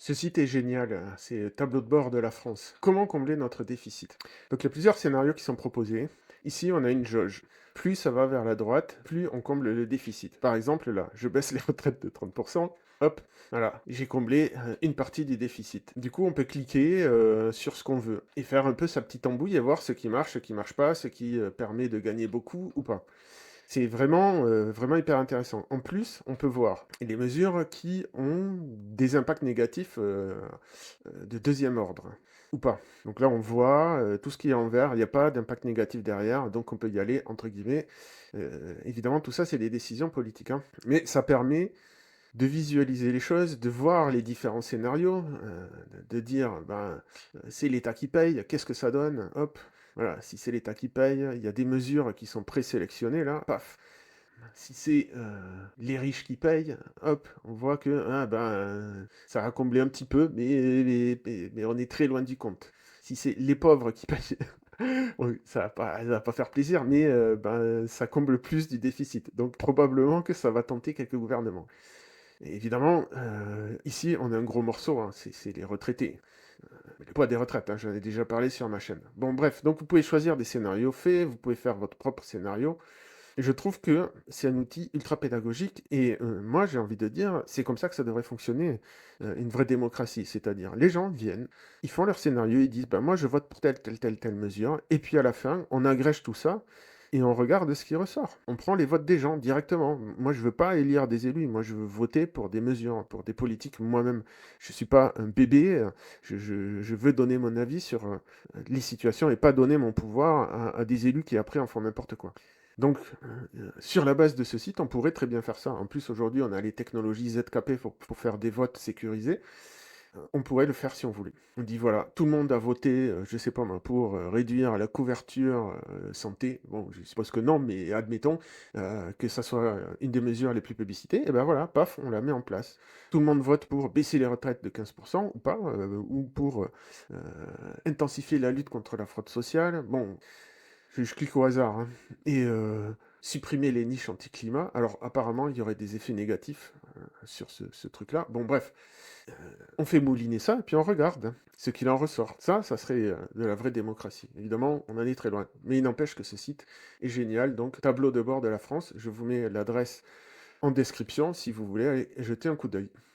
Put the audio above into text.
Ce site est génial, c'est tableau de bord de la France. Comment combler notre déficit? Donc il y a plusieurs scénarios qui sont proposés. Ici, on a une jauge. Plus ça va vers la droite, plus on comble le déficit. Par exemple, là, je baisse les retraites de 30%, hop, voilà, j'ai comblé une partie du déficit. Du coup, on peut cliquer sur ce qu'on veut et faire un peu sa petite embouille et voir ce qui marche pas, ce qui permet de gagner beaucoup ou pas. C'est vraiment, vraiment hyper intéressant. En plus, on peut voir les mesures qui ont des impacts négatifs, de deuxième ordre ou pas. Donc là, on voit, tout ce qui est en vert, il y a pas d'impact négatif derrière, donc on peut y aller entre guillemets. Évidemment, tout ça, c'est des décisions politiques, hein, mais ça permet de visualiser les choses, de voir les différents scénarios, de dire, ben, c'est l'État qui paye, qu'est-ce que ça donne? Hop, voilà, si c'est l'État qui paye, il y a des mesures qui sont présélectionnées là, paf. Si c'est, les riches qui payent, hop, on voit que, ah ben, ça va combler un petit peu, mais on est très loin du compte. Si c'est les pauvres qui payent, oui, ça va pas faire plaisir, mais ben, ça comble plus du déficit. Donc probablement que ça va tenter quelques gouvernements. Et évidemment, ici, on a un gros morceau, hein, c'est les retraités. Le poids des retraites, hein, j'en ai déjà parlé sur ma chaîne. Bon bref, donc vous pouvez choisir des scénarios faits, vous pouvez faire votre propre scénario. Et je trouve que c'est un outil ultra pédagogique et moi j'ai envie de dire, c'est comme ça que ça devrait fonctionner, une vraie démocratie. C'est-à-dire, les gens viennent, ils font leur scénario, ils disent: «Bah, moi je vote pour telle mesure» et puis à la fin, on agrège tout ça et on regarde ce qui ressort. On prend les votes des gens directement. Moi je veux pas élire des élus, moi je veux voter pour des mesures, pour des politiques moi-même. Je suis pas un bébé, je veux donner mon avis sur, les situations et pas donner mon pouvoir à des élus qui après en font n'importe quoi. Donc, sur la base de ce site, on pourrait très bien faire ça. En plus, aujourd'hui, on a les technologies ZKP pour faire des votes sécurisés. On pourrait le faire si on voulait. On dit voilà, tout le monde a voté, je sais pas moi, pour réduire la couverture santé. Bon, je suppose que non, mais admettons que ça soit une des mesures les plus plébiscitées. Et ben voilà, paf, on la met en place. Tout le monde vote pour baisser les retraites de 15% ou pas, ou pour intensifier la lutte contre la fraude sociale. Bon, je clique au hasard, hein. Et supprimer les niches anti-climat. Alors apparemment, il y aurait des effets négatifs sur ce truc-là. Bon bref, on fait mouliner ça et puis on regarde ce qu'il en ressort. Ça serait de la vraie démocratie. Évidemment, on en est très loin. Mais il n'empêche que ce site est génial. Donc, tableau de bord de la France. Je vous mets l'adresse en description si vous voulez aller jeter un coup d'œil.